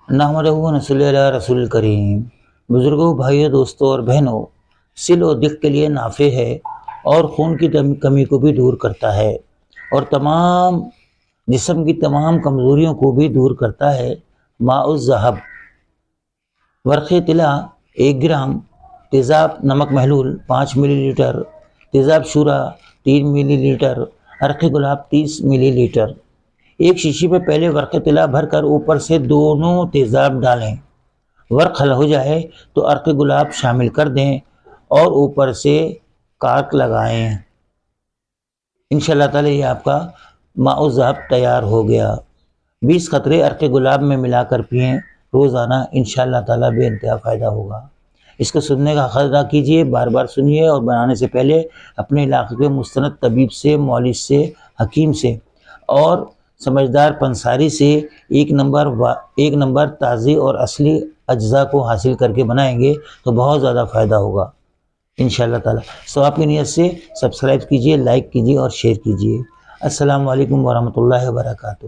نحمدہ و نصلی علی رسول کریم۔ بزرگوں، بھائیوں، دوستوں اور بہنوں، سل و دق کے لیے نافع ہے اور خون کی کمی کو بھی دور کرتا ہے اور تمام جسم کی تمام کمزوریوں کو بھی دور کرتا ہے۔ ماء الذھب، ورق طلا 1 گرام، تیزاب نمک محلول 5 ملی لیٹر، تیزاب شورا 3 ملی لیٹر، عرق گلاب 30 ملی لیٹر۔ ایک شیشی پہ پہلے ورق طلا بھر کر اوپر سے دونوں تیزاب ڈالیں۔ ورق حل ہو جائے تو عرق گلاب شامل کر دیں اور اوپر سے کارک لگائیں۔ انشاءاللہ تعالی یہ آپ کا ماء الذھب تیار ہو گیا۔ 20 قطرے عرق گلاب میں ملا کر پئیں روزانہ، انشاءاللہ تعالی بے انتہا فائدہ ہوگا۔ اس کو سننے کا حق ادا کیجیے، بار بار سنیے اور بنانے سے پہلے اپنے علاقے کے مستند طبیب سے، مولد سے، حکیم سے اور سمجھدار پنساری سے ایک نمبر تازی اور اصلی اجزاء کو حاصل کر کے بنائیں گے تو بہت زیادہ فائدہ ہوگا انشاءاللہ تعالی۔ ثواب کی نیت سے سبسکرائب کیجیے، لائک کیجیے اور شیئر کیجیے۔ السلام علیکم ورحمۃ اللہ وبرکاتہ۔